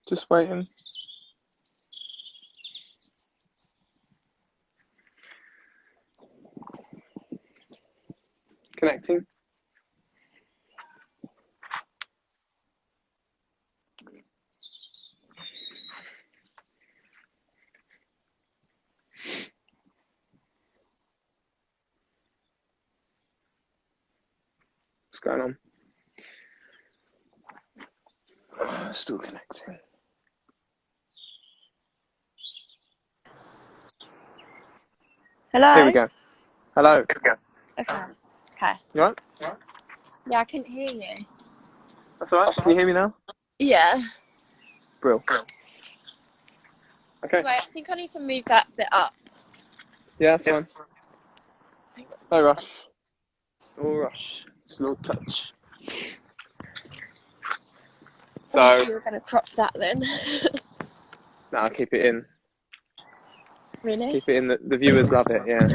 Just waiting. Connecting. What's going on? Still connecting. Hello? Here we go. Hello. Okay. Okay. You alright? Yeah, I couldn't hear you. That's alright. Can you hear me now? Yeah. Brill. Okay. Wait, I think I need to move that bit up. Yeah, that's fine. No rush. No rush. Slow touch. So, You're going to crop that then. no, I'll keep it in. Really? Keep it in. The viewers love it, yeah.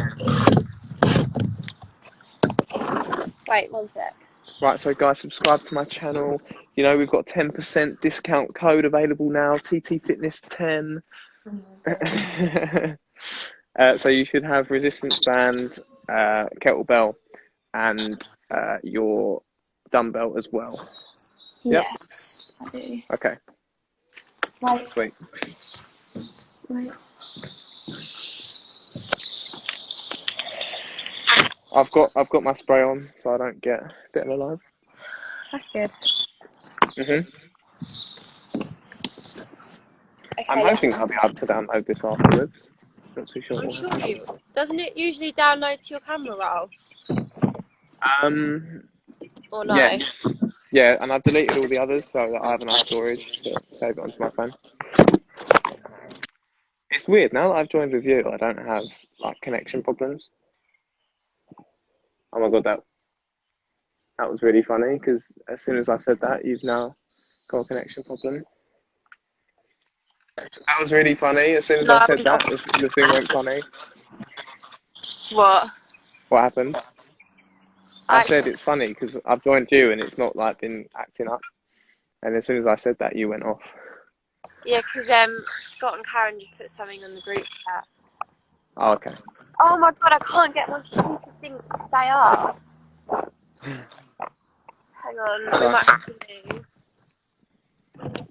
Wait, one sec. Right, so guys, subscribe to my channel. You know, we've got 10% discount code available now, TT Fitness 10. So you should have resistance band, kettlebell, and your dumbbell as well. Yep. Yes, I do. Okay. Wait. Sweet. Wait. I've got my spray on, so I don't get bitten alive. That's good. Mhm. I'm Okay, hoping yeah. I'll be able to download this afterwards. Not too sure I'm what will sure happen. you. Doesn't it usually download to your camera roll? Um. Or no? Yes. Yeah, and I've deleted all the others so that I have enough storage to save it onto my phone. It's weird, now that I've joined with you, I don't have like connection problems. Oh my god, that was really funny because as soon as I've said that, you've now got a connection problem. That was really funny. As soon as I No. said that, the thing went funny. What? What happened? I I, said it's funny because I've joined you and it's not like been acting up. And as soon as I said that, you went off. yeah, because Scott and Karen just put something on the group chat. Oh, okay. Oh my god, I can't get my stupid thing to stay up. Hang on, we Right. might have to move.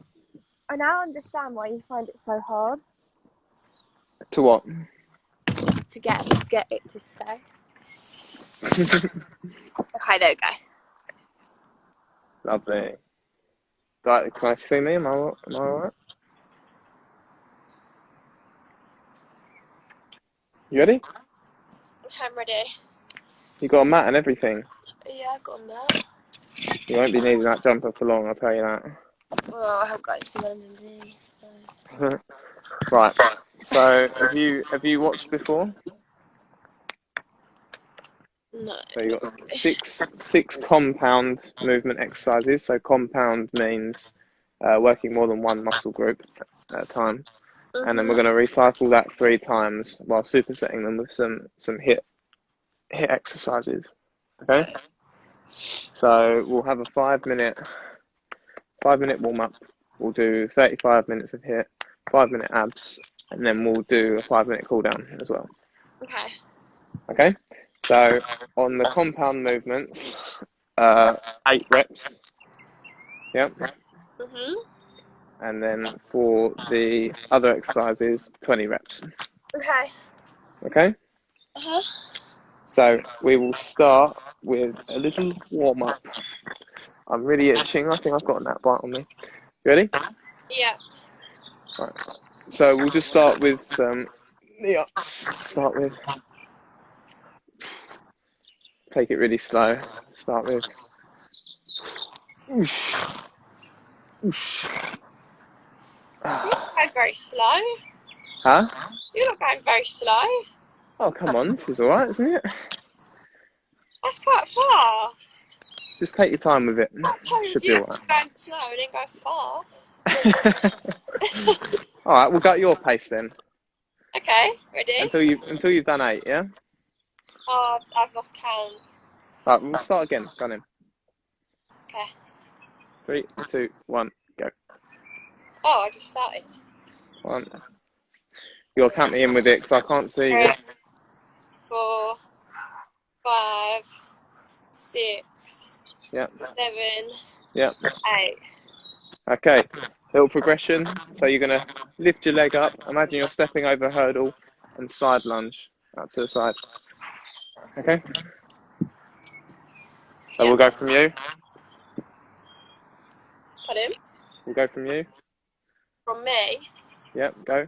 I now understand why you find it so hard To what? to get it to stay. Okay, there we go. Lovely. Right, can I see me? Am I alright? You ready? Okay, I'm ready. You got a mat and everything. Yeah, I've got that. You won't be needing that jumper for long, I'll tell you that. Well, I have got it from London D. So. Right. So have you watched before? No. So you got six compound movement exercises. So compound means working more than one muscle group at a time. And then we're going to recycle that 3 times while supersetting them with some hit exercises. Okay? So we'll have a 5-minute warm up. We'll do 35 minutes of hit, 5-minute abs, and then we'll do a 5-minute cool down as well. Okay. Okay? So on the compound movements, 8 reps. Yep. And then for the other exercises, 20 reps. Okay. Okay? Uh-huh. So we will start with a little warm up. I'm really itching. I think I've got a gnat bite on me. You ready? Yeah. Right. So we'll just start with some knee ups. Start with. Take it really slow. Start with. Oosh. Oosh. You're not going very slow. Huh? You're not going very slow. Oh, come on. This is alright, isn't it? That's quite fast. Just take your time with it. That time Should be you alright. actually going slow and then go fast. Alright, we'll go at your pace then. Okay, ready? Until you've done 8, yeah? Oh, I've lost count. Right, we'll start again. Go on in. Okay. 3, 2, 1, go. Oh, I just started. 1. You're counting in with it because I can't see you. 3, 4, 5, 6, Yep. 7, Yep. 8. Okay. Little progression. So you're going to lift your leg up. Imagine you're stepping over a hurdle and side lunge out to the side. Okay. So we'll go from you. Pardon? We'll go from you. From me? Yep. Go.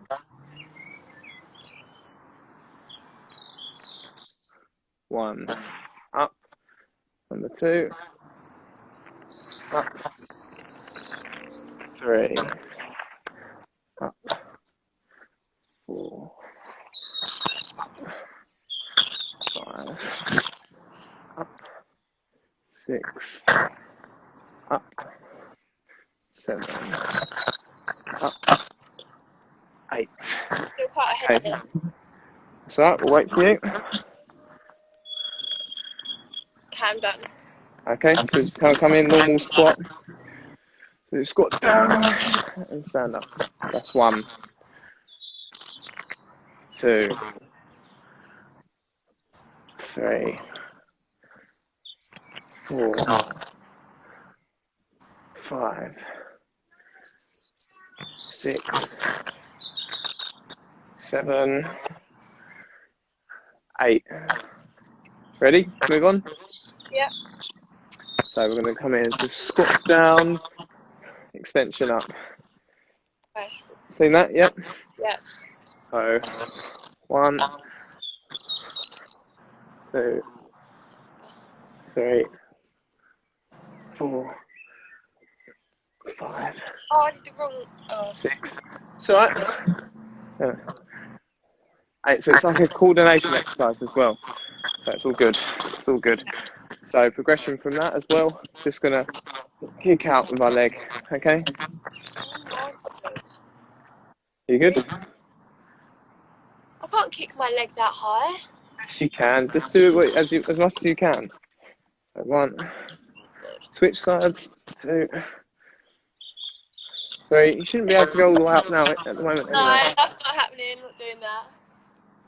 1. Up. Number 2. Up. 3. Up. 4. Up. 5. Up. 6. Up. 7. Up. 8. Still quite ahead. Okay. That's all right. We'll wait for you. Okay, I'm done. Okay. So just kind of come in normal squat. So you squat down and stand up. That's 1. 2. 3. 4. 5. 6. 7. 8. Ready? Move on. Yep. So we're going to come in to squat down, extension up. Okay. Seen that? Yep. Yep. So 1, 2, 3, 4, 5, Oh, I did the wrong. Oh. 6. It's all right. 8. So it's like a coordination exercise as well. So it's all good. It's all good. So progression from that as well. Just gonna kick out with our leg. Okay. You good? I can't kick my leg that high. Yes, you can. Just do it as much as you can. So 1. Switch sides. 2. 3. You shouldn't be able to go all the way up now at the moment No, anyway. that's not happening. I'm not doing that.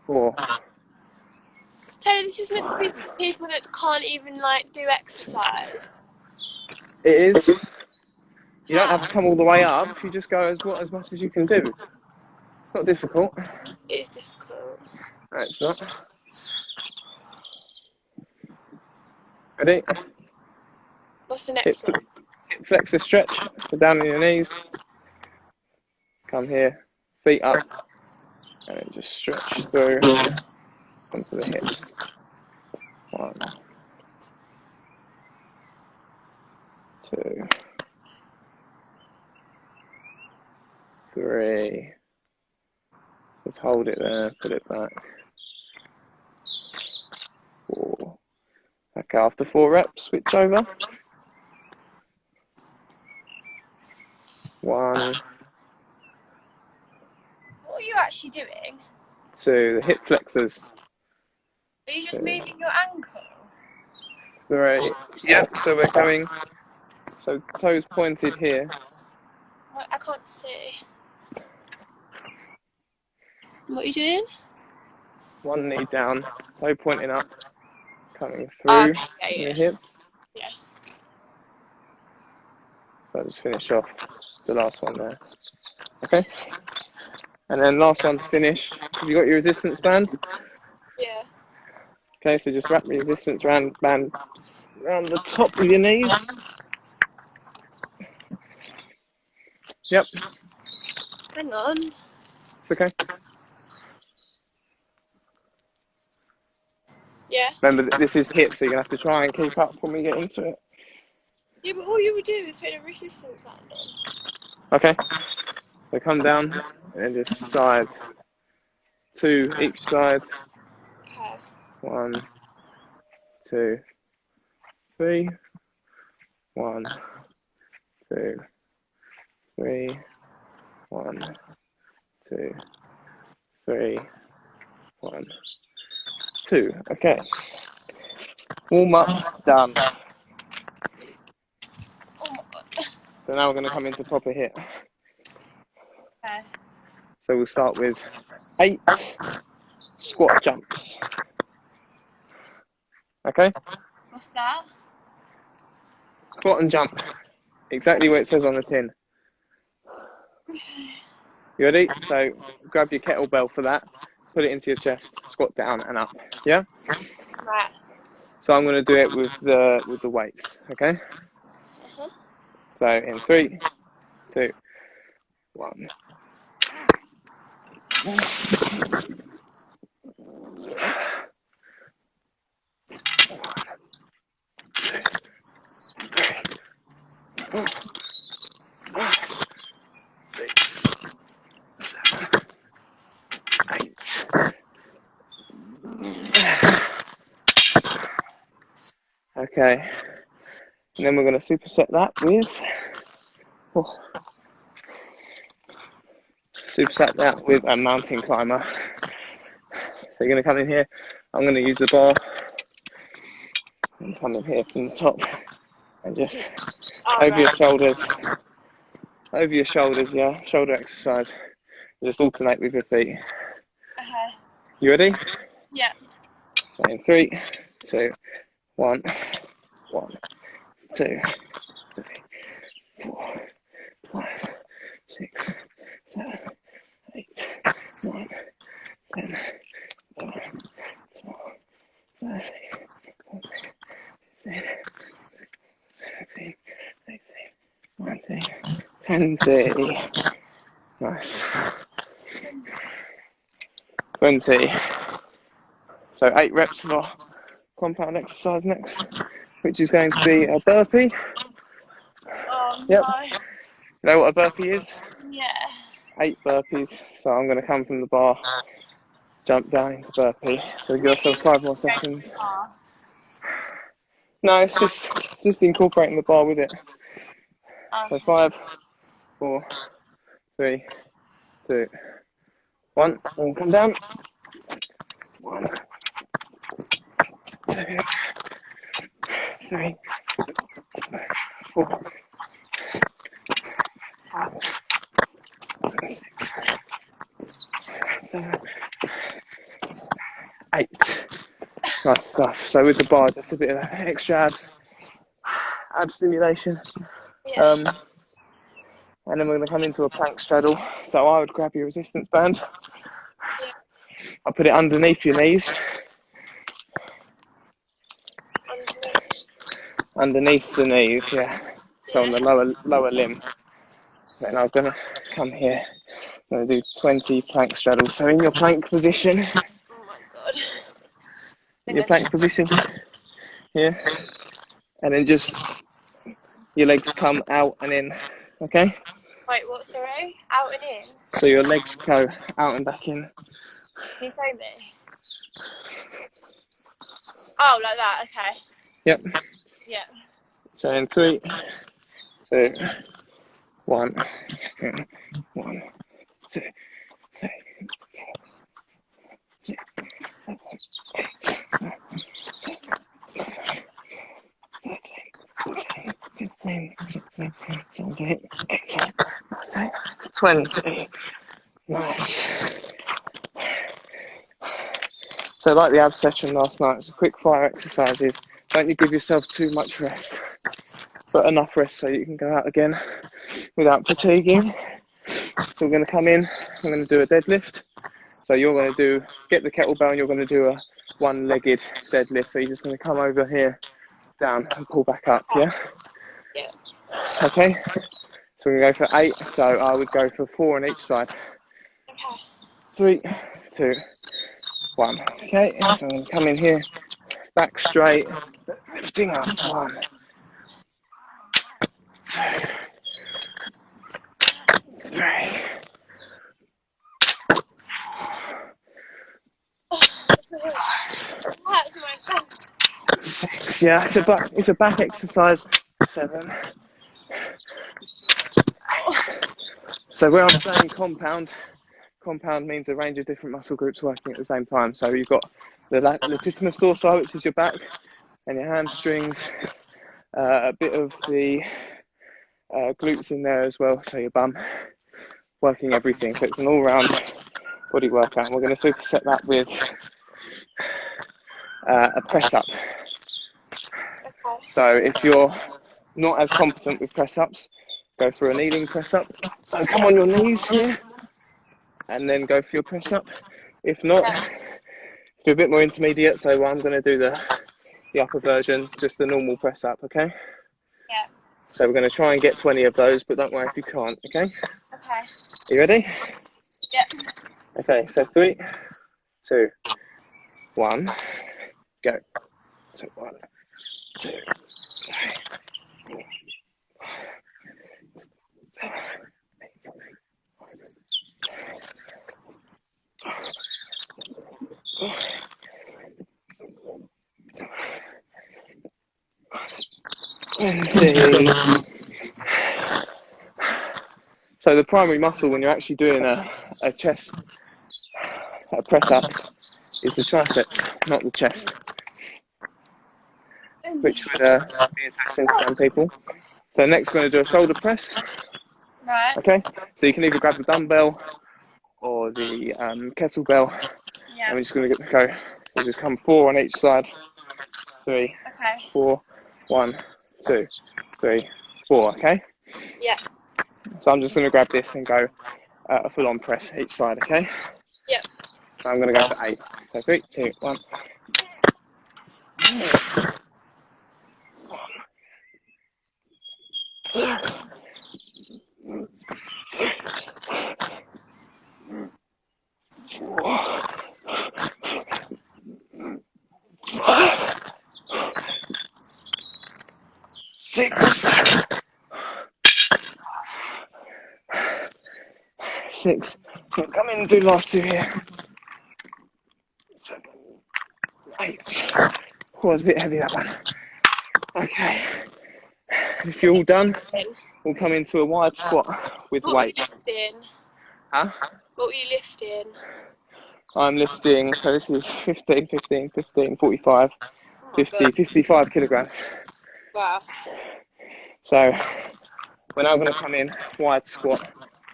4. Taylor, this is meant to be for people that can't even like do exercise. It is. You don't have to come all the way up. You just go as much as you can do. It's not difficult. It is difficult. No, it's not. Ready? What's the next one? Hip flexor stretch. So down on your knees. Come here. Feet up. And then just stretch through onto the hips. 1. 2. 3. Just hold it there. Put it back. 4. Okay, after 4 reps, switch over. 1. What are you actually doing? 2. The hip flexors. Are you just 2. moving your ankle? 3. Yep. So we're coming. So toes pointed here. I can't see. What are you doing? 1 knee down. Toe pointing up. Coming through the hips. Yeah. So I'll just finish off the last one there. Okay. And then last one to finish. Have you got your resistance band? Yeah. Okay, so just wrap your resistance band around the top of your knees. Yep. Hang on. It's okay. Yeah. Remember, this is hip, so you're going to have to try and keep up when we get into it. Yeah, but all you would do is put a resistance band on. Okay. So come down and just side. 2 each side. Okay. 1, 2, 3. 1, 2, 3. 1, 2, 3. 1, 2. Okay. Warm up, done. Oh my god. So now we're going to come into proper hit. Okay. So we'll start with 8 squat jumps. Okay? What's that? Squat and jump. Exactly what it says on the tin. You ready? So grab your kettlebell for that. Put it into your chest. Squat down and up. Yeah? Right. So I'm going to do it with the weights. Okay? Uh-huh. So in 3, 2, 1. Okay, and then we're going to superset that with a mountain climber. So you're going to come in here. I'm going to use the bar and come in here from the top and just over your shoulders. Over your shoulders, yeah. Shoulder exercise. Just alternate with your feet. Okay. You ready? Yeah. So in 3, 2, 1, 1, 2, 3, 4, 5, 6, 7, 8, 9, 10, 11, 12, 13, 14, 15, 17, 18, 19, 20. Nice. 20. So 8 reps of our compound exercise next, which is going to be a burpee. Oh Yep. no. You know what a burpee is? Yeah. 8 burpees. So I'm going to come from the bar, jump down into burpee. So give ourselves 5 more seconds. No, it's just incorporating the bar with it. So 5, 4, 3, 2, 1, and come down. 1, 2, 3, 4, 5, 6, 7, 8. Nice stuff. So with the bar, just a bit of extra ab stimulation. Yeah. And then we're going to come into a plank straddle. So I would grab your resistance band. Yeah. I'll put it underneath your knees. Underneath the knees, yeah. So on the lower limb. Then I'm going to come here. I'm going to do 20 plank straddles. So in your plank position. Oh my god. In your plank position. Here. And then just your legs come out and in. Okay? Wait, what, sorry? Out and in? So your legs go out and back in. Can you show me? Oh, like that, okay. Yep. Yeah. So in 3, 2, 1, 1, 2, 3, 4, 6, 7, 8, 9, 10, 11, 13, 14, 15, 16, 17, 18, 19, 20. Nice. So like the abs session last night, it's a quick fire exercises. Don't you give yourself too much rest, but enough rest so you can go out again without fatiguing. So we're going to come in, I'm going to do a deadlift. So you're going to get the kettlebell and you're going to do a one-legged deadlift. So you're just going to come over here, down and pull back up, yeah? Yeah. Okay, so we're going to go for 8. So I would go for 4 on each side. Okay. 3, 2, 1. Okay, so I'm going to come in here, back straight, lifting up. 1, 2, 3. That's my god. 6. Yeah, it's a back exercise. 7. So where I'm saying compound means a range of different muscle groups working at the same time. So you've got the latissimus dorsi, which is your back, and your hamstrings, a bit of the glutes in there as well, so your bum, working everything. So it's an all-round body workout. And we're going to superset that with a press-up. Okay. So if you're not as competent with press-ups, go for a kneeling press-up. So come on your knees here, and then go for your press-up. If not, do a bit more intermediate. So I'm going to do the upper version, just the normal press-up, okay? Yeah. So we're going to try and get 20 of those, but don't worry if you can't, okay? Okay. You ready? Yep. Okay, so 3, 2, 1, go. So 1, 2, 3, 4, 7, 8, 20. So the primary muscle when you're actually doing a chest, a press up, is the triceps, not the chest, which would be interesting to some people. So next we're going to do a shoulder press. Right. Okay, so you can either grab the dumbbell or the kettlebell, Yeah. and we're just going to go. So just come 4 on each side. 3, Okay. 4, 1, 2, 3, 4. Okay. Yeah. So I'm just going to grab this and go a full-on press each side. Okay. Yep. So I'm going to go for 8. So 3, 2, 1. 6. 6. Come in and do last 2 here. 7, 8. Oh, it's a bit heavy, that one. Okay. If you're all done, we'll come into a wide squat with What were you weight. lifting? Huh? What were you lifting? I'm lifting, so this is 15, 15, 15, 45, 50, 55 kilograms. Wow. So we're now going to come in wide squat.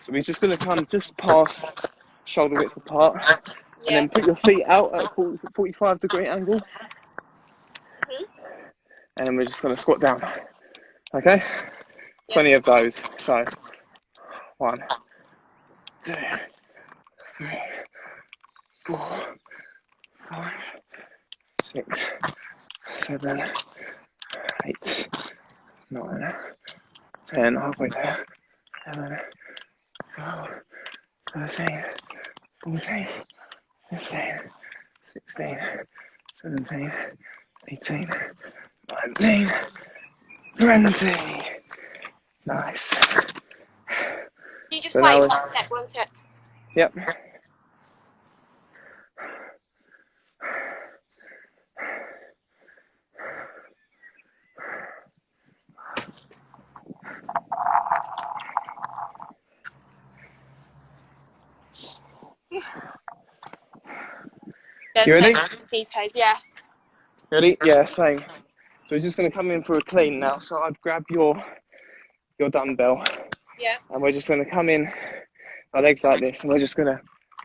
So we're just going to come just past shoulder width apart, and then put your feet out at a 45-degree angle. And then we're just going to squat down. Okay? 20 of those. So 1, 2, 3, 4, 5, 6, 7, 8, 9, 10, halfway there. 11, 12, 13, 14, 15, 16, 17, 18, 19, 20. Nice. You just So wait now one sec. Yep. You ready? Yeah. Ready? Yeah, same. So we're just going to come in for a clean now. So I'd grab your dumbbell. Yeah. And we're just going to come in our legs like this, and we're just going to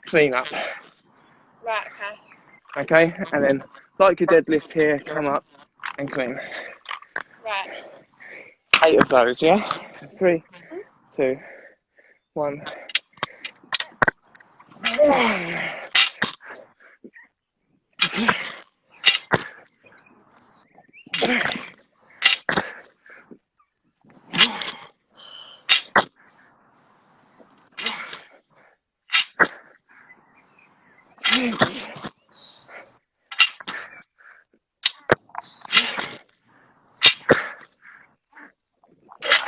clean up. Right, Okay? And then, like your deadlift here, come up and clean. Right. 8 of those, yeah? 3, 2, 1. 6.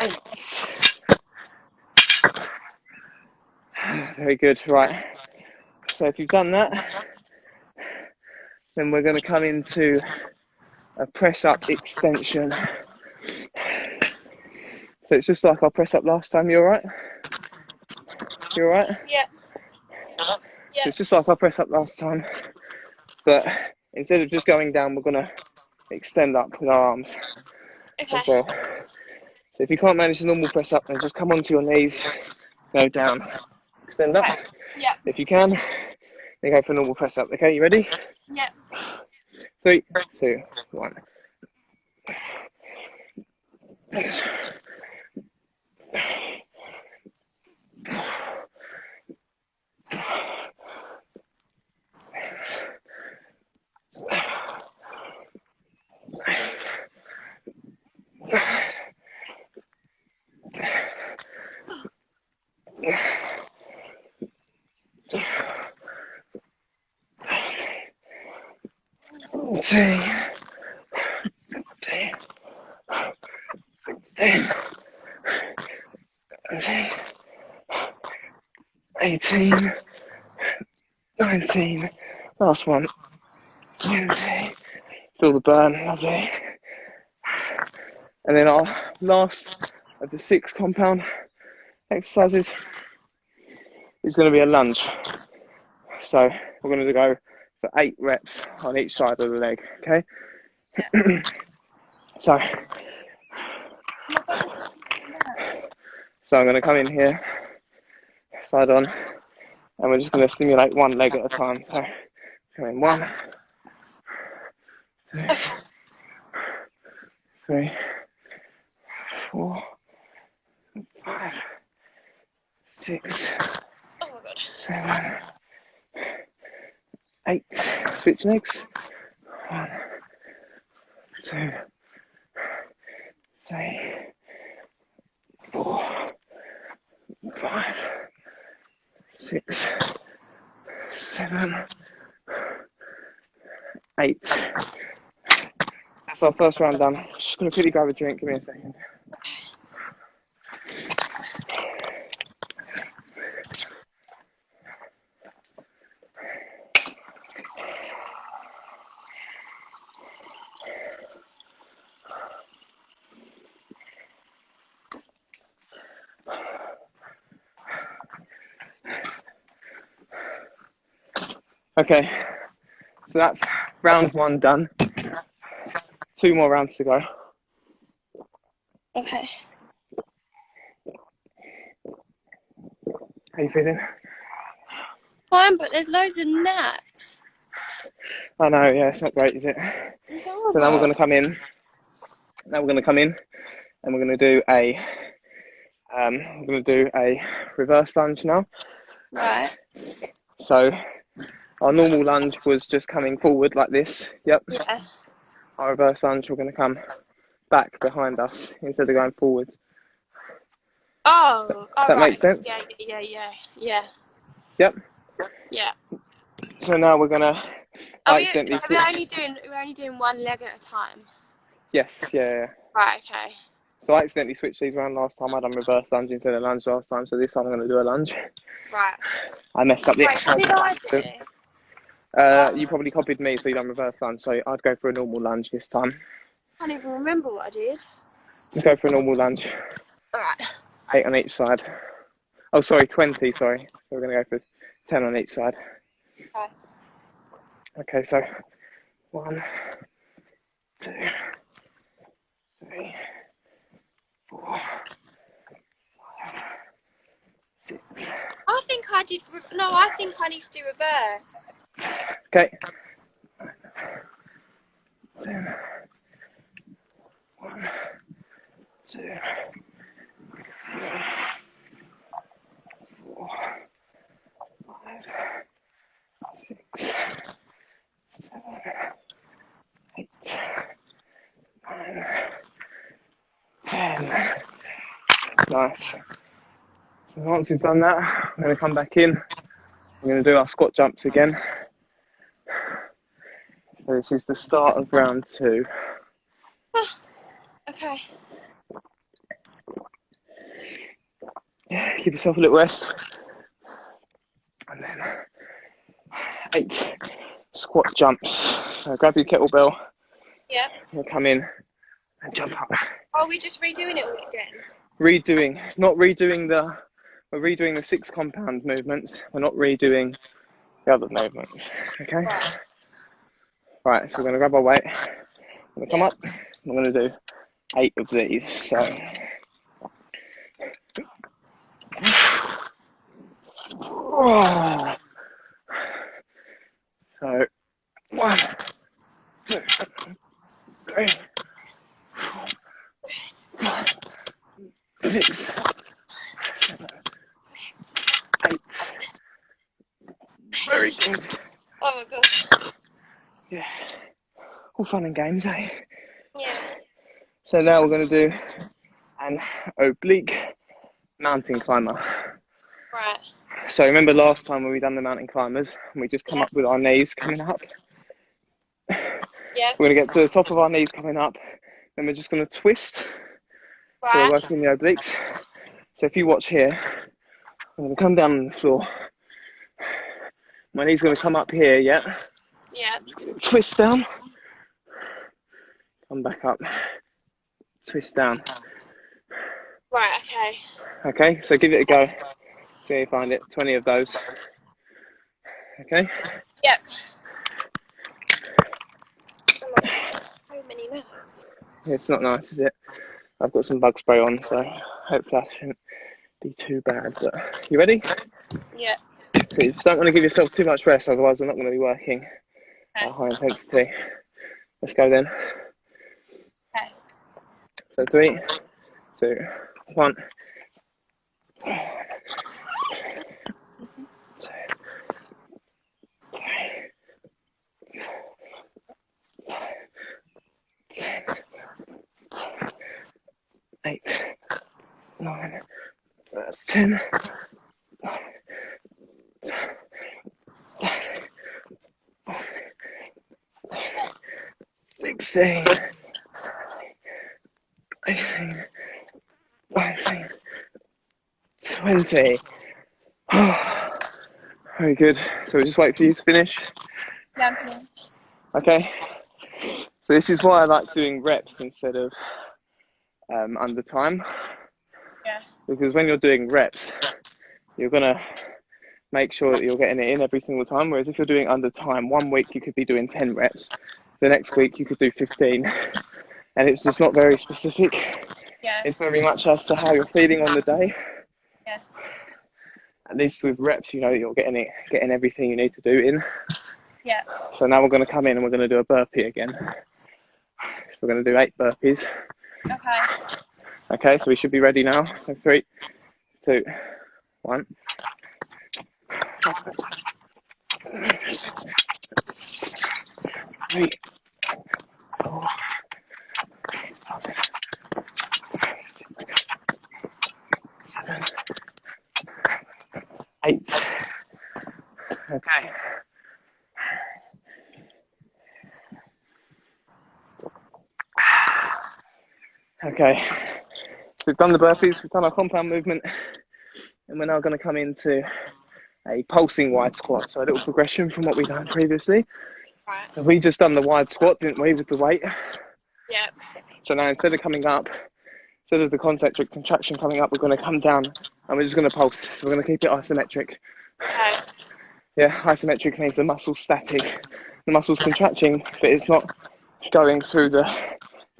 8. Very good, right. So if you've done that, then we're going to come into a press up extension. So it's just like our press up last time. You alright? You alright? Yeah. So it's just like our press up last time, but instead of just going down, we're going to extend up with our arms as well. So if you can't manage the normal press up, then just come onto your knees, go down, extend up. Okay. Yeah. If you can, then go for a normal press up. Okay, you ready? Yeah. 3, 2, 1. 16, 17, 18, 19, last one, 20. Feel the burn, lovely. And then our last of the 6 compound exercises is going to be a lunge. So we're going to go for 8 reps on each side of the leg, okay? Yeah. So Oh my God, So I'm going to come in here, side on, and we're just going to stimulate one leg at a time. So come in 1, 2, 3, 4, 5, 6, oh my God. 7, 8. Switch legs. 1, 2, 3, 4, 5, 6, 7, 8. That's our first round done. Just going to quickly grab a drink. Give me a second. Okay, so that's round 1 done. 2 more rounds to go. Okay. How you feeling? Fine, but there's loads of gnats. I know, yeah, it's not great, is it? It's So horrible. now we're going to come in. Now we're going to come in, and we're going to do a reverse lunge now. Right. So our normal lunge was just coming forward like this. Yep. Yeah. Our reverse lunge, we're going to come back behind us instead of going forwards. Oh. All That right. makes sense? Yeah. Yep. Yeah. So now we're going to Are we? accidentally So we're only doing one leg at a time. Yes, yeah. Right. Okay. So I accidentally switched these around last time. I done reverse lunge instead of lunge last time. So this time I'm going to do a lunge. Right. I messed up the Wait, what exercise. did I do? You probably copied me, so you done reverse lunge. So I'd go for a normal lunge this time. I can't even remember what I did. Just go for a normal lunge. All right. 8 on each side. Oh, sorry, 20, sorry. So we're going to go for 10 on each side. Okay. Okay, so 1, 2, 3, 4, 5, 6. I think I did. No, I think I need to do reverse. Okay. 10. 1, 2, 3, 4, 5, 6, 7, 8, 9, 10. Nice. So once we've done that, I'm going to come back in. I'm going to do our squat jumps again. So this is the start of round 2. Okay. Yeah, give yourself a little rest. And then 8 squat jumps. So grab your kettlebell. Yeah. And come in and jump up. Oh, we're just redoing it all again. We're redoing the 6 compound movements. We're not redoing the other movements. Okay? Right, so we're going to grab our weight. I'm going to come up. I'm going to do 8 of these. So Oh. So 1, 2, 3, 4, 5, 6, 7, 8. Very good. Oh my gosh. Yeah. All fun and games, eh? Yeah. So now we're going to do an oblique mountain climber. Right. So remember last time when we done the mountain climbers and we just come Yeah. up with our knees coming up? Yeah. We're going to get to the top of our knees coming up, then we're just going to twist. So we're Right. working the obliques. So if you watch here, I'm going to come down on the floor. My knee's going to come up here, yeah? Yeah. Twist down. Come back up. Twist down. Right. Okay. Okay, so give it a go. See if you find it. 20 of those. Okay? Yep. Oh my gosh. So many notes. It's not nice, is it? I've got some bug spray on, so hopefully that shouldn't be too bad. But you ready? Yeah. So you just don't want to give yourself too much rest, otherwise we're not going to be working Okay. at high intensity. Let's go then. Okay. So 3, 2, 1. 2, 3, 6, 8, 9, that's 10, 16, 18, 19, 20. Very good. So we'll just wait for you to finish. Yeah, I'm finished. Okay. So this is why I like doing reps instead of under time. Yeah. Because when you're doing reps, you're going to make sure that you're getting it in every single time. Whereas if you're doing under time, 1 week you could be doing 10 reps. The next week you could do 15. And it's just not very specific. Yeah. It's very much as to how you're feeling on the day. Yeah. At least with reps, you know you're getting everything you need to do in. Yeah. So now we're going to come in and we're going to do a burpee again. So we're going to do 8 burpees. Okay. Okay, so we should be ready now. So 3, 2, 1. 3, 4, 7, 8. Okay. Okay. So we've done the burpees, we've done our compound movement, and we're now going to come into a pulsing wide squat. So a little progression from what we've done previously. Right. So we just done the wide squat, didn't we, with the weight? Yep. So now instead of coming up, instead of the concentric contraction coming up, we're going to come down and we're just going to pulse. So we're going to keep it isometric. Okay. Yeah, isometric means the muscle's static. The muscle's contracting, but it's not going through the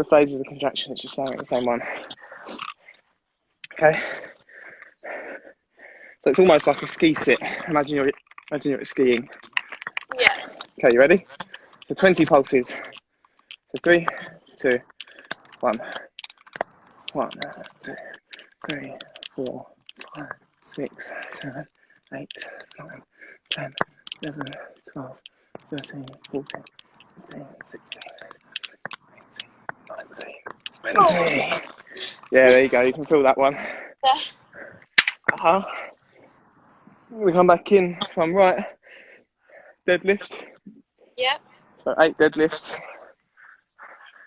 phases of contraction, it's just staying at the same one. Okay. So it's almost like a ski sit. Imagine you're skiing. Yeah. Okay, you ready? So 20 pulses. So 3, 2, 1. 1, 2, 3, 4, 5, 6, 7, 8, 9, 10, 11, 12, 13, 14, 15, 16, 18, 19, 20. Yeah, there you go. You can feel that one. Yeah. We come back in. If I'm right. Deadlift. Yep. So 8 deadlifts.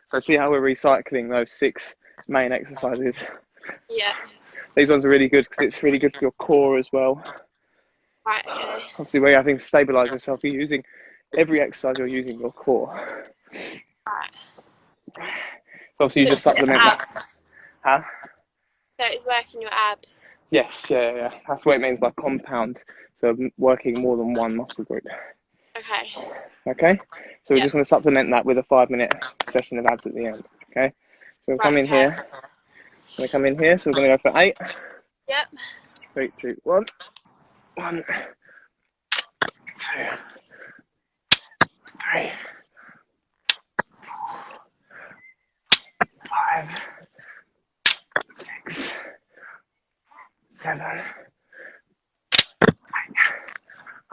So see how we're recycling those 6 main exercises. Yeah. These ones are really good because it's really good for your core as well. Right. Okay. Obviously, when you're having to stabilise yourself, you're using every exercise. You're using your core. Right. So obviously, you just supplement that. Huh? So it's working your abs. Yes, yeah. That's what it means by compound. So working more than one muscle group. Okay. Okay? So we're Yep. just going to supplement that with a 5-minute session of abs at the end. Okay? So we'll come in here. We're going to come in here. So we're going to go for 8. Yep. 3, 2, 1. 1, 2, 3, 5, 6, 7.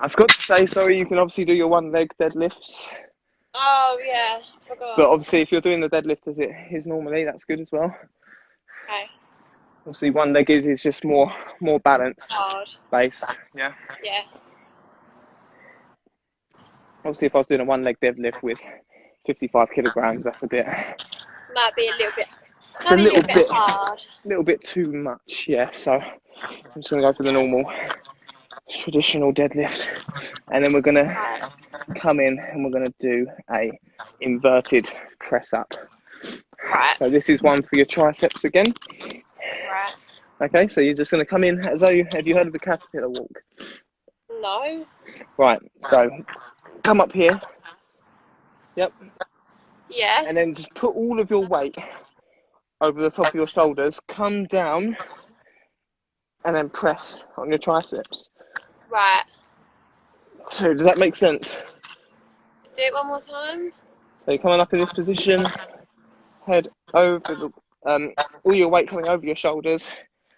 I forgot to say, sorry, you can obviously do your one leg deadlifts. Oh yeah, I forgot. But obviously, if you're doing the deadlift as it is normally, that's good as well. Okay. Obviously, one leg is just more balanced, Hard. based. Yeah. Yeah. Obviously, if I was doing a one leg deadlift with 55 kilograms, that's a bit. Might be a little bit. It's a little bit hard. little bit too much. Yeah. So I'm just gonna go for the normal, traditional deadlift, and then we're gonna Right. come in and we're gonna do a inverted press up. Right. So this is one for your triceps again. Right. Okay, so you're just going to come in as though have you heard of the caterpillar walk? No. Right, so come up here. Yep. Yeah. And then just put all of your weight over the top of your shoulders, come down, and then press on your triceps. Right. So does that make sense? Do it one more time. So you're coming up in this position, head over the, all your weight coming over your shoulders.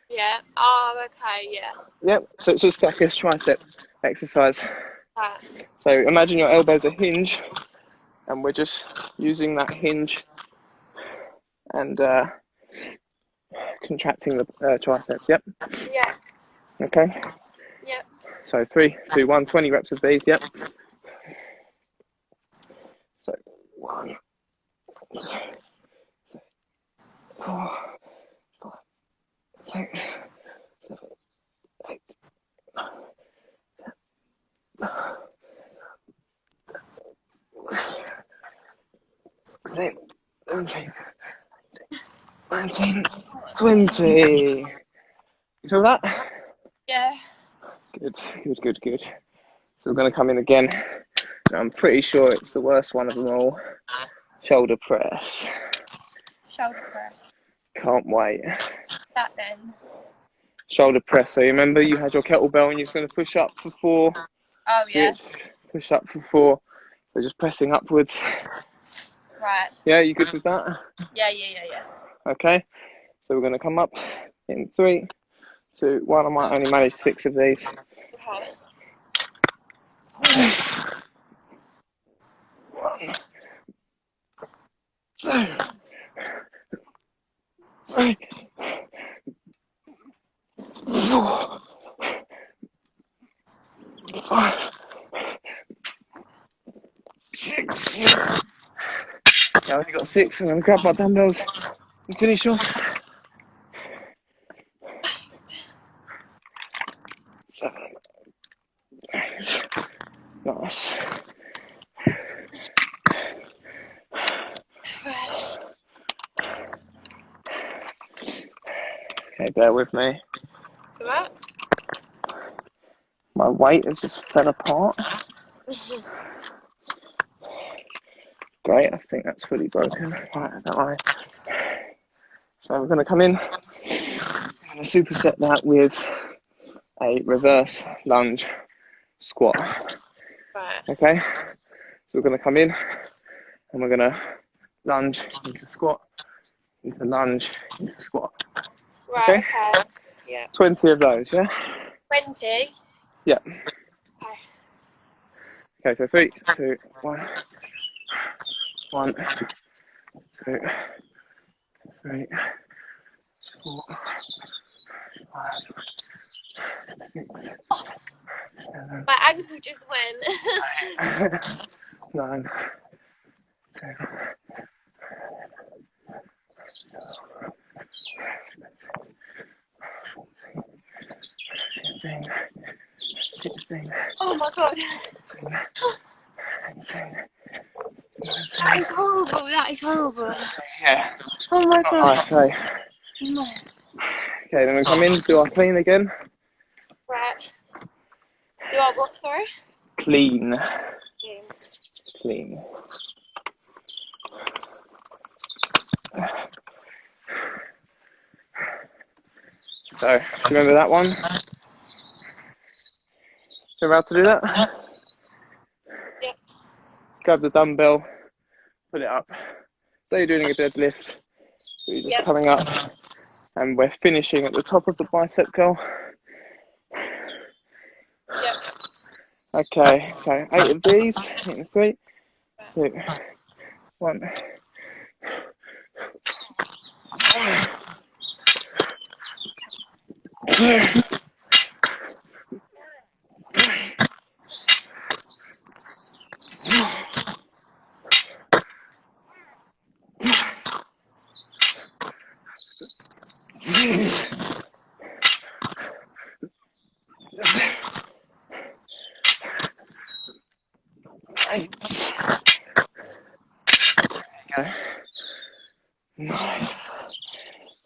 Yeah. Oh, okay. Yeah. Yep, so it's just like a tricep exercise. Right. So imagine your elbows are hinge, and we're just using that hinge and contracting the triceps. Yep. Yeah. Okay. Yep. So 3, 2, 1, 20 reps of these. Yep. So 1, 2, 4, 5, 6, 7, 8, 9, 17, 19, 20. You feel that? Yeah. Good, good, good, good. So we're going to come in again. Now, I'm pretty sure it's the worst one of them all. Shoulder press. Shoulder press. Can't wait. That then. Shoulder press. So you remember you had your kettlebell and you was going to push up for 4. Oh yeah. Switch. Push up for 4. So just pressing upwards. Right. Yeah, you good with that? Yeah. Okay. So we're going to come up in 3, 2, 1. I might only manage 6 of these. Okay. 1, 2, 3, 4, 5, 6. I only got 6. I'm going to grab my dumbbells and finish off. 7, 8. Nice. Okay, bear with me. So what? My weight has just fell apart. Great, I think that's fully broken. Right, don't worry. So we're going to come in. I'm going to superset that with a reverse lunge squat. Right. Okay, so we're going to come in and we're going to lunge into squat, into lunge, into squat. Right. Okay? Okay. Yeah. 20 of those, yeah? 20. Yeah. Okay. Okay, so 3, 2, 1. 1, 2, 3, 4, 5, 6, 7, My ankle just went. 9, 10, 15, 16, Oh my god. 18, That is horrible. That is horrible. yeah. Oh my god. Nice, hey. No. Okay, then we come in, do our clean again. Right. Do I walk through? Clean. Yeah. Clean. So, do you remember that one? You're about to do that? grab the dumbbell, put it up. So you're doing a deadlift, so you're just coming up, and we're finishing at the top of the bicep curl. Yep. Okay, so 8 of these in 3, 2, 1.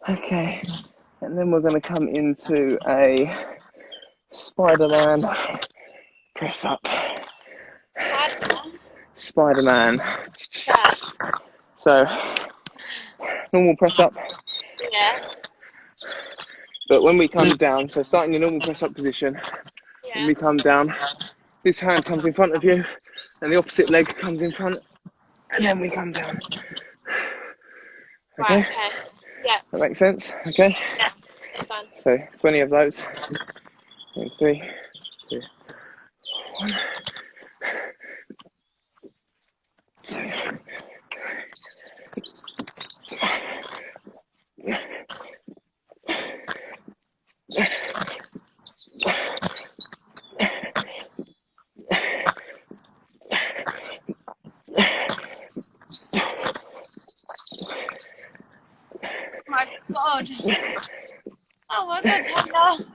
Okay, and then we're going to come into a Spider-Man press up. Spider-Man. So, normal press up. Yeah. But when we come down, so starting your normal press up position, when we come down, this hand comes in front of you, and the opposite leg comes in front, and then we come down. Okay? Right, okay. Yeah. That makes sense? Okay? Yeah, that's fine. So 20 of those. In 3, 2, 1. 2. My God. Oh my God, Panda.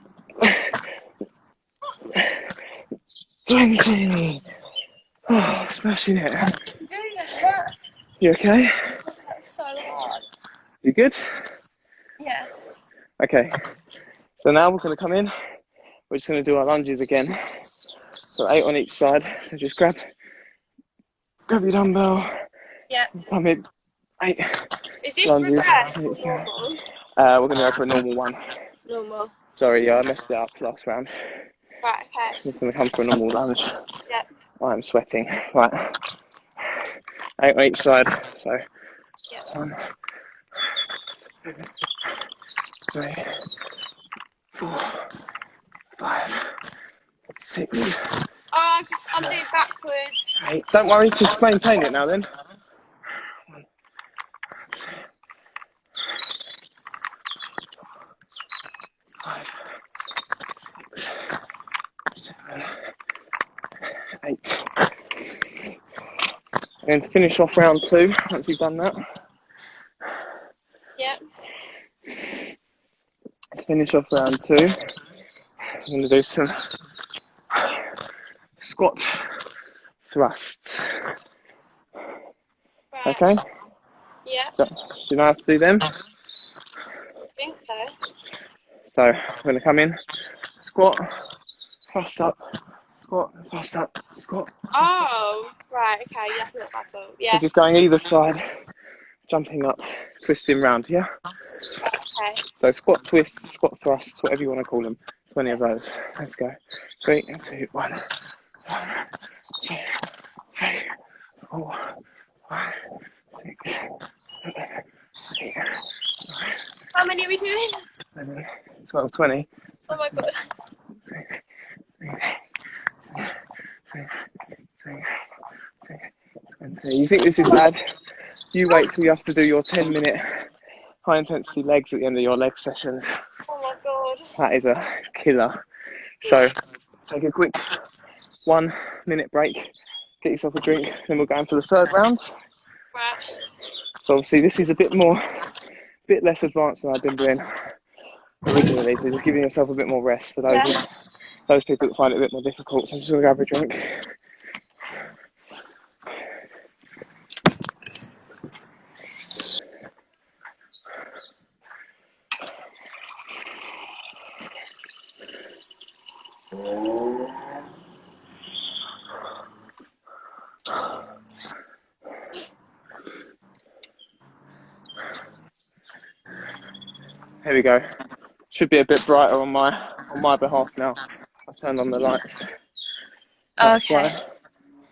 20. Oh, smashing it. Doing the hurt. You okay? That's so hard. You good? Yeah. Okay. So now we're going to come in. We're just going to do our lunges again. So 8 on each side. So just grab your dumbbell. Yeah. Come in. 8 Is this lunges. reverse or normal? We're going to go for a normal one. Normal. Sorry, I messed it up last round. Right, okay. I'm just going to come for a normal lunge. Yep. I'm sweating. Right. 8 on each side. So Yep. 1, 2, 3, 4, 5, 6. Oh, I'm doing backwards. 8. Don't worry, just maintain it now then. 1, 2, 5, 6, 7, 8. And to finish off round 2, once you've done that, Yep. to finish off round 2, I'm going to do some squat thrusts. Right. Okay? Yep. So, do you know how to do them? I think so. So, I'm going to come in, squat, thrust up, squat, thrust up, squat. Oh, right, okay, that's not my fault. Yeah. So just going either side, jumping up, twisting round, yeah? Okay. So squat twists, squat thrusts, whatever you want to call them. 20 of those. Let's go. 3, 2, 1. 1, 2, 3, 4, 5, 6, 7, 8, 9, How many are we doing? 11, 12, 20. Oh my God. 20. You think this is bad? You wait till you have to do your 10-minute high intensity legs at the end of your leg sessions. Oh my God. That is a killer. So take a quick 1 minute break, get yourself a drink, then we'll go in for the third round. Right. So obviously this is a bit less advanced than I've been doing originally, so just giving yourself a bit more rest for those people that find it a bit more difficult. So I'm just going to grab a drink. Here we go. Should be a bit brighter on my behalf now. I've turned on the lights. Okay.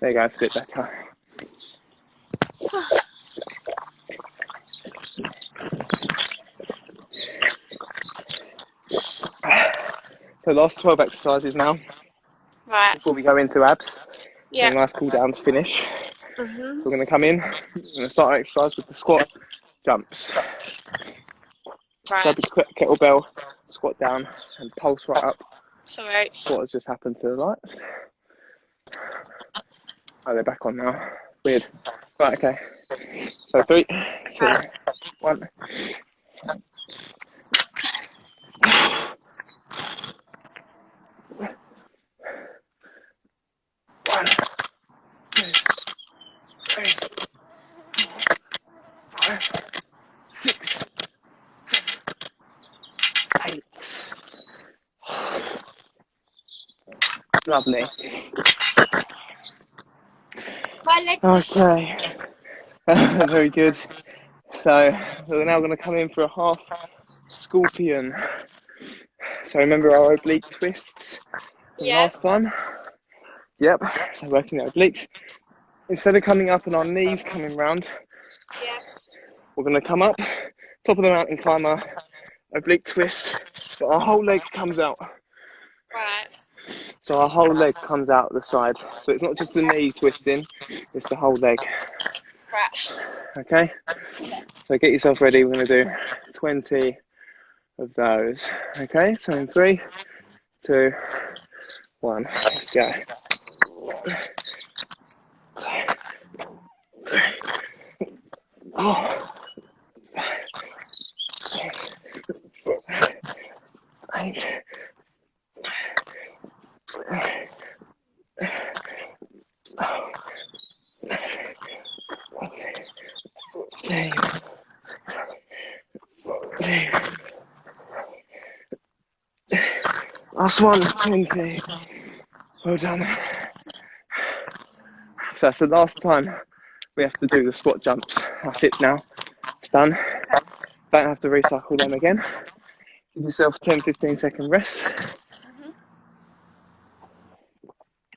There you go, it's a bit better. So last 12 exercises now Right. before we go into abs. Yeah. A nice cool down to finish. Mhm. So we're going to come in. We're going to start our exercise with the squat jumps. Grab Right. your kettlebell, squat down, and pulse right up. Sorry. What has just happened to the lights? Oh, they're back on now. Weird. Right, okay. So 3, 2, 1. One, 2, 3, 5, 6, 8. Lovely. My legs are Okay. Very good. So we're now going to come in for a half scorpion. So remember our oblique twists from Yep. last time? Yep. So working the obliques. Instead of coming up and our knees coming round, Yep. we're going to come up, top of the mountain climber, oblique twist, but our whole leg comes out. Right. So our whole leg comes out the side. So it's not just the knee twisting, it's the whole leg. Right. Okay? So get yourself ready. We're going to do 20 of those. Okay? So in 3, 2, 1. Let's go. 2, 3, 4, 5, 6, 8, 14, 15. Last one, 20. Well done. So that's the last time we have to do the squat jumps. That's it now. It's done. Don't have to recycle them again. Give yourself a 10-15 second rest.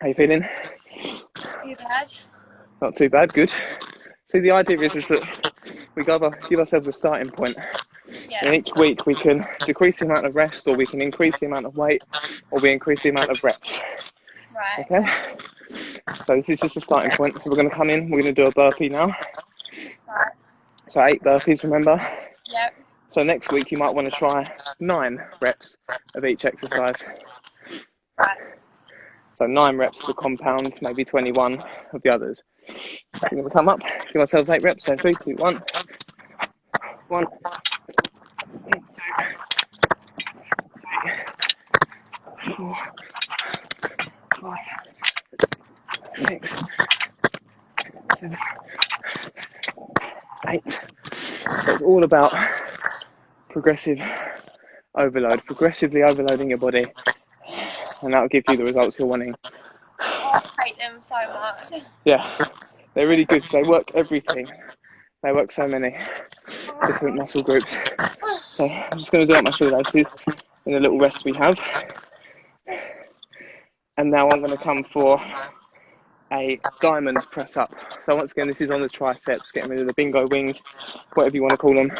How you feeling? Too bad. Not too bad, good. See, the idea is that we give ourselves a starting point. Yeah. And each week we can decrease the amount of rest, or we can increase the amount of weight, or we increase the amount of reps. Right. Okay? So this is just a starting point. So we're going to come in, we're going to do a burpee now. Right. So 8 burpees, remember? Yep. So next week you might want to try 9 reps of each exercise. Right. So 9 reps of the compound, maybe 21 of the others. We're going to come up, give ourselves 8 reps. So 3, 2, 1. 1, 2, 3, 4, 5, 6, 7, 8. So it's all about progressive overload, progressively overloading your body, and that'll give you the results you're wanting. Oh, I hate them so much. Yeah, they're really good because they work everything. They work so many different muscle groups. So I'm just going to do up my shoelaces in a little rest we have. And now I'm going to come for a diamond press up. So once again, this is on the triceps, getting rid of the bingo wings, whatever you want to call them.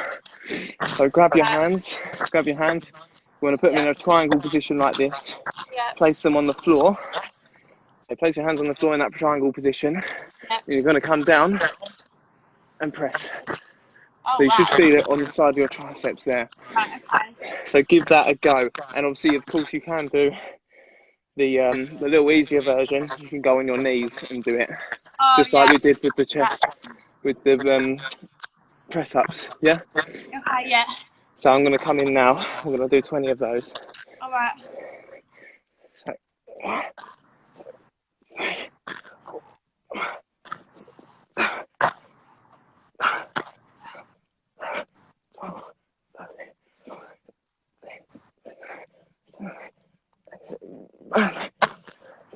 So grab your hands. You want to put them in a triangle position like this. Yep. Place them on the floor. So place your hands on the floor in that triangle position. Yep. You're going to come down and press. Oh, So you should wow. feel it on the side of your triceps there. Right, okay. So give that a go. And obviously, of course, you can do the little easier version. You can go on your knees and do it, Oh, just like yeah. we did with the chest, with the press ups. Yeah. Okay, yeah. So I'm going to come in now. I'm going to do 20 of those. All right. So 1, 3, 12,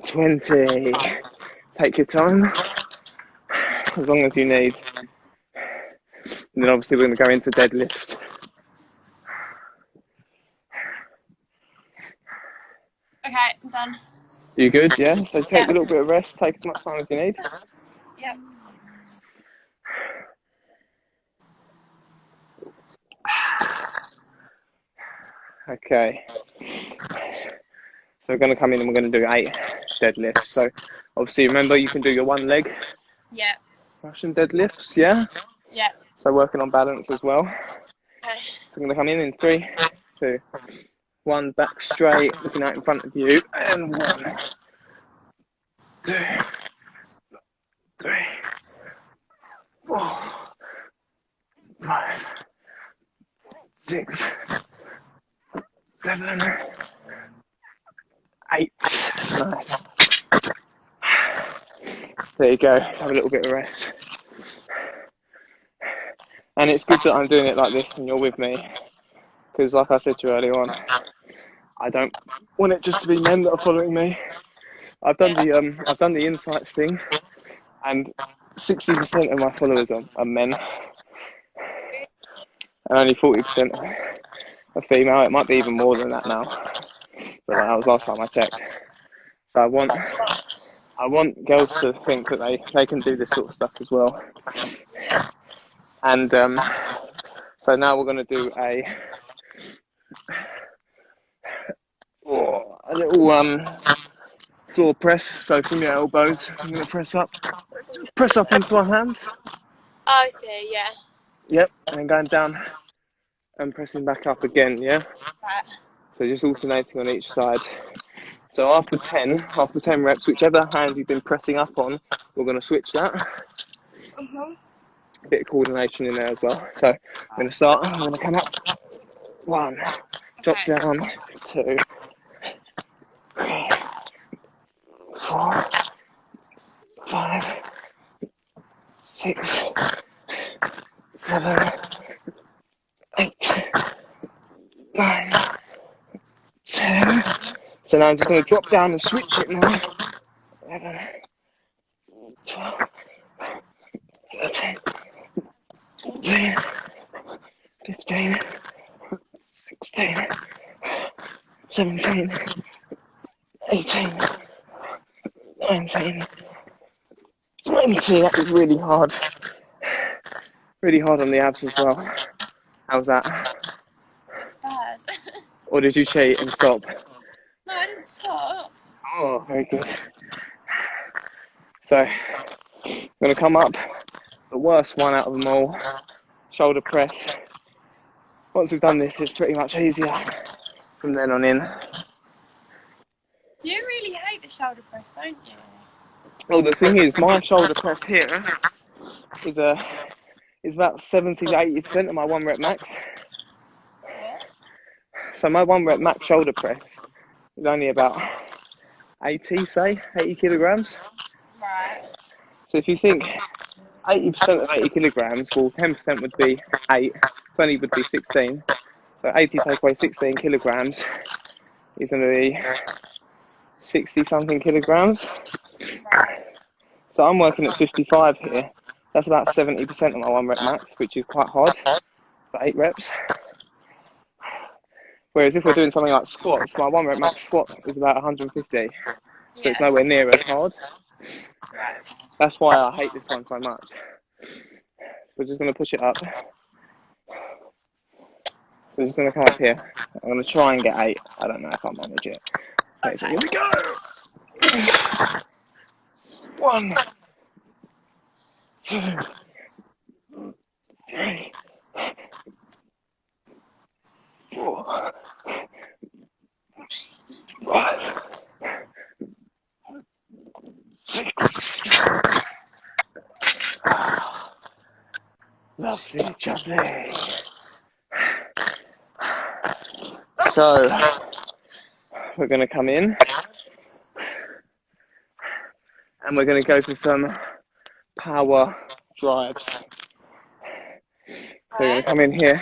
20. Take your time, as long as you need. And then obviously we're going to go into deadlift. Okay, I'm done. You good? Yeah. So take a little bit of rest. Take as much time as you need. Yep. Okay. So we're going to come in and we're going to do 8 deadlifts. So obviously, remember, you can do your one leg Yeah. Russian deadlifts, yeah? Yeah. So working on balance as well. Okay. So I'm going to come in 3, 2, 1, back straight, looking out in front of you, and 1, 2, 3, 4, 5, 6, 7, 8. Nice. There you go. Let's have a little bit of rest. And it's good that I'm doing it like this and you're with me, because like I said to you earlier on, I don't want it just to be men that are following me. I've done the insights thing, and 60% of my followers are men, and only 40% are female. It might be even more than that now, but that was last time I checked. So I want girls to think that they can do this sort of stuff as well. And so now we're going to do a little floor press. So from your elbows, I'm going to press up onto my hands. Oh, I see. Yeah. Yep, and then going down and pressing back up again. Yeah. Right. So just alternating on each side. So after 10 reps, whichever hand you've been pressing up on, we're going to switch that. A bit of coordination in there as well. So I'm going to start. I'm going to come up. 1, drop down. 2, 3, 4, 5, 6, 7, 8, 9, 10. So now I'm just going to drop down and switch it now. 11, 12, 13, 14, 15, 16, 17, 18, 19, 20. That was really hard. Really hard on the abs as well. How's that? It's bad. Or did you cheat and stop? No, I didn't stop. Oh, very good. So, I'm going to come up. The worst one out of them all. Shoulder press. Once we've done this, it's pretty much easier from then on in. You really hate the shoulder press, don't you? Well, the thing is, my shoulder press here is about 70 to 80% of my 1 rep max. What? So my 1 rep max shoulder press is only about 80 kilograms. Right. So if you think 80% of 80 kilograms, well, 10% would be 8, 20 would be 16. So 80 take away 16 kilograms is going to be 60 something kilograms. Right. So I'm working at 55 here. That's about 70% of my 1 rep max, which is quite hard for 8 reps. Whereas if we're doing something like squats, my 1 rep max squat is about 150. So it's nowhere near as hard. Right. That's why I hate this one so much. So we're just going to push it up. So we're just going to come up here. I'm going to try and get 8. I don't know if I'll manage it. Okay, so here we go. 1, 2, 3, 4, 5, 6. Lovely, jubbly. So we're going to come in and we're going to go for some power drives. So we're going to come in here,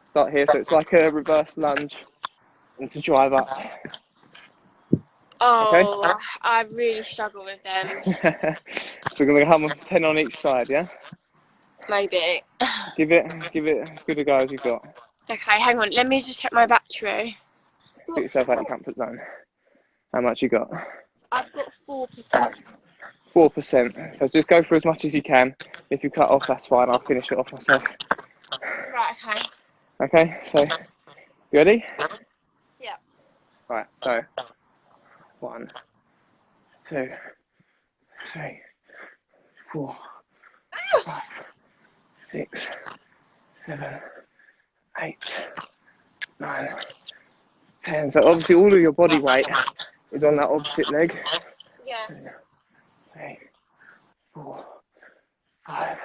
start here. So it's like a reverse lunge and to drive up. Oh, Okay? I really struggle with them. So we're going to come 10 on each side, yeah? Maybe. Give it as good a go as you've got. Okay, hang on. Let me just check my battery. Put yourself out of your comfort zone. How much you got? I've got 4%. 4%. So just go for as much as you can. If you cut off, that's fine. I'll finish it off myself. Right, okay. Okay, so you ready? So 1, 2, 3, 4, 5, 6, 7, 8, 9, 10. So obviously all of your body weight is on that opposite leg. Yeah. 2, 3, 4, 5,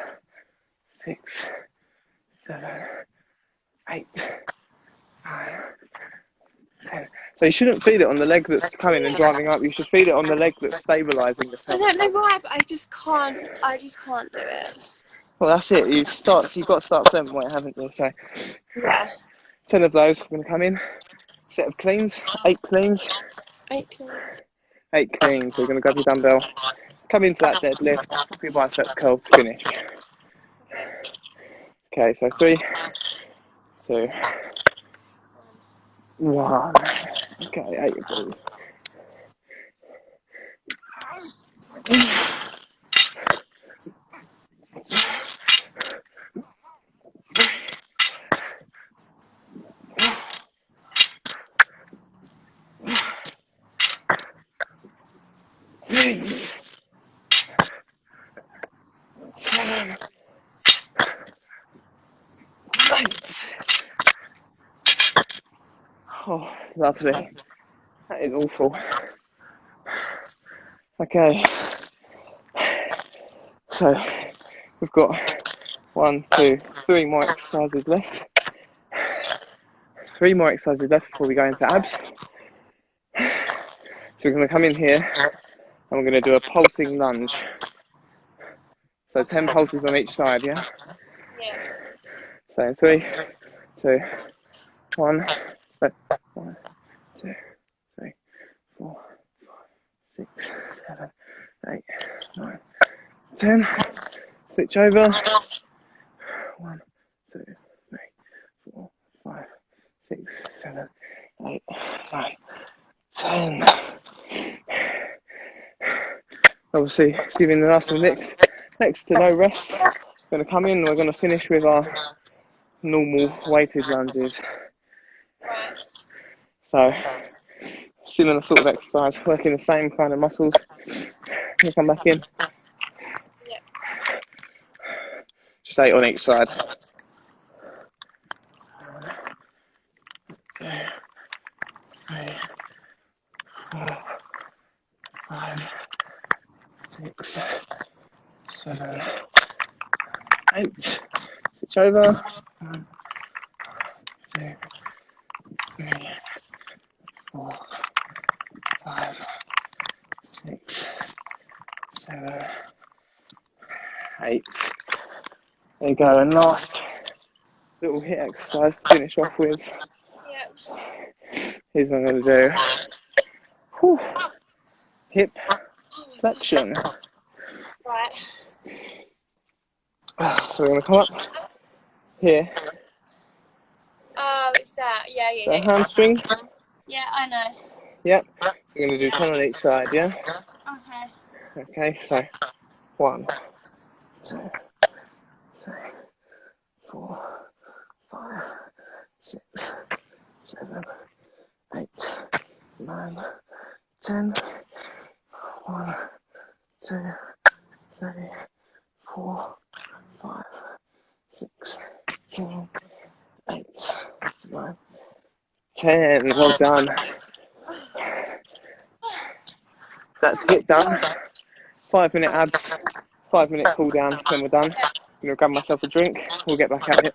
6, 7, 8, 9, 10. So you shouldn't feel it on the leg that's coming and driving up. You should feel it on the leg that's stabilising I yourself. don't know why, but I just can't do it. Well, that's it. You've got to start somewhere, haven't you? So Yeah. 10 of those. We're going to come in. Set of cleans. 8 cleans. 8 cleans. 8 cleans. So you're going to grab your dumbbell. Come into that deadlift. Drop your biceps curl to finish. Okay, so 3, 2, 1. Okay, 8 of those. Six, 7, 8. Oh, lovely. That is awful. Okay. So we've got 1, 2, 3 more exercises left. 3 more exercises left before we go into abs. So we're going to come in here and we're going to do a pulsing lunge. So 10 pulses on each side, yeah? Yeah. So 3, 2, 1. So 1, 2, 3, 4, 5, 6, 7, 8, 9, 10. Switch over. 1, 2, 3, 4, 5, 6, 7, 8, 9, 10. Obviously, giving the last next to no rest. We're going to come in and we're going to finish with our normal weighted lunges. Right. So, similar sort of exercise, working the same kind of muscles. You come back in. Yep. Just 8 on each side. 2, 3, 4, 5, 6, 7, 8. Switch over. 1, 2, 3, 4, 5, 6, 7, 8. There you go. And last little HIIT exercise to finish off with. Yep. Here's what I'm going to do. Whew. Hip flexion. Right. So we're going to come up here. Oh, it's that. Yeah, So yeah, yeah. hamstring. Yeah, I know. Yep. So we're going to do 10 on each side, yeah? Okay. Okay, so 1, 2, 3, 4, 5, 6, 7, 8, 9, 10. 1, 2, 3, 4, 5, 6, 7, 8, 9, 10. Well done. That's HIIT done. 5-minute abs, 5-minute cool down, then we're done. I'm going to grab myself a drink, we'll get back at it.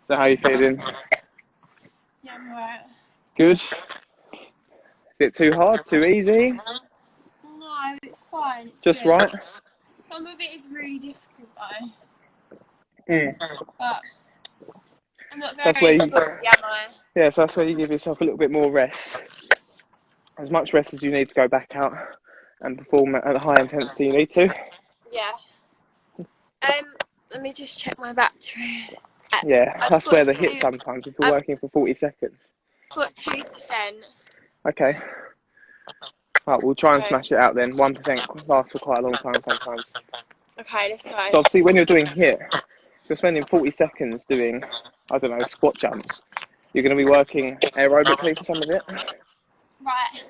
So how are you feeling? Yeah, I'm alright. Good? Is it too hard, too easy? No, it's fine. It's Just good. right? Some of it is really difficult though. Mm. But I'm not That's very where you, sporty, am I? yeah, so that's where you give yourself a little bit more rest. As much rest as you need to go back out and perform at a high intensity you need to. Yeah. Let me just check my battery. Yeah, I've that's got where they hit two, sometimes if you're I've working for 40 seconds. got 2%. Okay. Right, we'll try and So, smash it out then. 1% lasts for quite a long time sometimes. okay, let's go. So obviously when you're doing HIIT, you're spending 40 seconds doing, I don't know, squat jumps. You're going to be working aerobically for some of it. Right.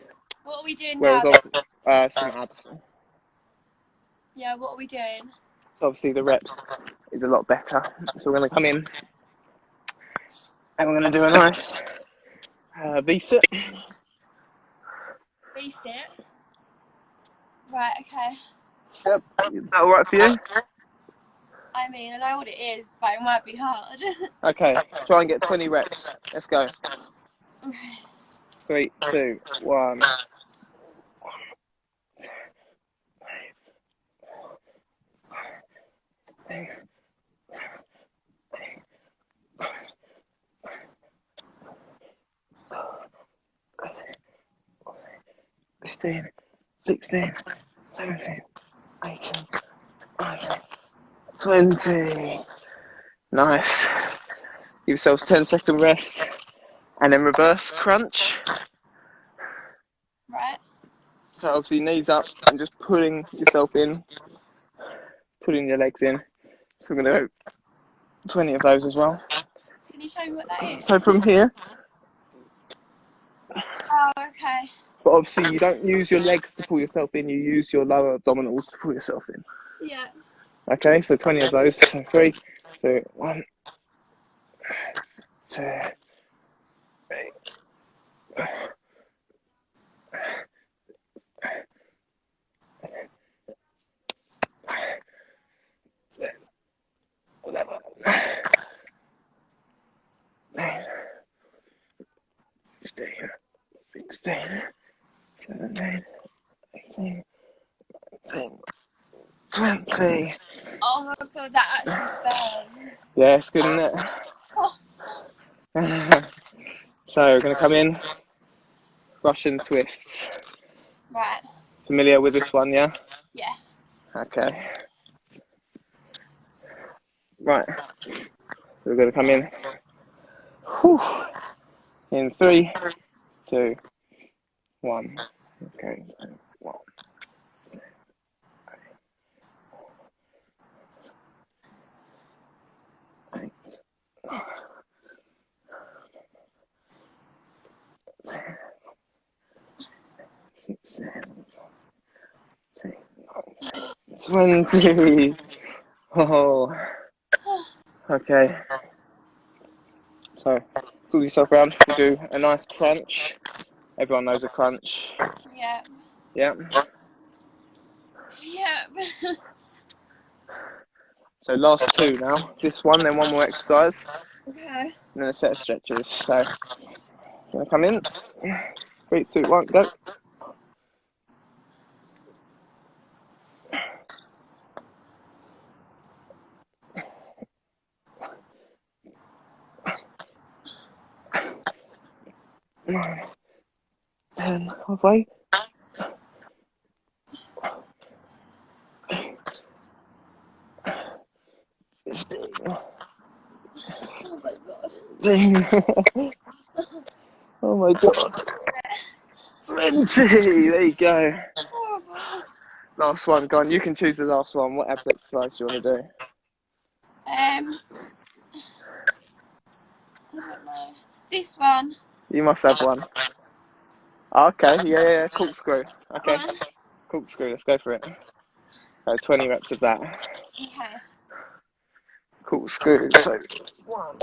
What are we doing Whereas now then? some abs. Yeah, what are we doing? So obviously the reps is a lot better. So we're going to come in and we're going to do a nice V-sit. V-sit. Right, okay. Yep. Is that alright for you? I mean, I know what it is, but it might be hard. Okay. Try and get 20 reps. Let's go. Okay. 3, 2, 1. 15, 16, 17, 18, 19, 20. Nice. Give yourselves 10-second rest and then reverse crunch. Right. So obviously knees up and just pulling yourself in, pulling your legs in. So we're going to go 20 of those as well. Can you show me what that is? So from here, Oh, okay. but obviously you don't use your legs to pull yourself in, you use your lower abdominals to pull yourself in. Yeah. Okay, so 20 of those. So 3, 2, 1, 2, 3. 11, 15, 16, 17, 18, 19, 20. Oh my god, that actually burns. Yeah, it's good, isn't it? So we're going to come in, Russian twists. Right. Familiar with this one, yeah? Yeah. Okay. Right. So we're going to come in. Whew. In 3, 2, 1. Okay. 1, 2, 8, 9, 10, 16, 17, 19, 20. Oh. Okay. So, sort yourself around. We'll do a nice crunch. Everyone knows a crunch. Yeah. Yeah. Yeah. So last 2 now. This one, then one more exercise, Okay. and then a set of stretches. So, gonna come in. 3, 2, 1, go. Nine, 10, halfway. 15, Oh my god. 16. Oh my god. 20. There you go. Horrible. Last one, go on. You can choose the last one. What abs exercise do you want to do? I don't know. This one. You must have one. Okay, yeah. Corkscrew. That Okay, one. corkscrew. Let's go for it. 20 reps of that. Okay. Corkscrew. So 1,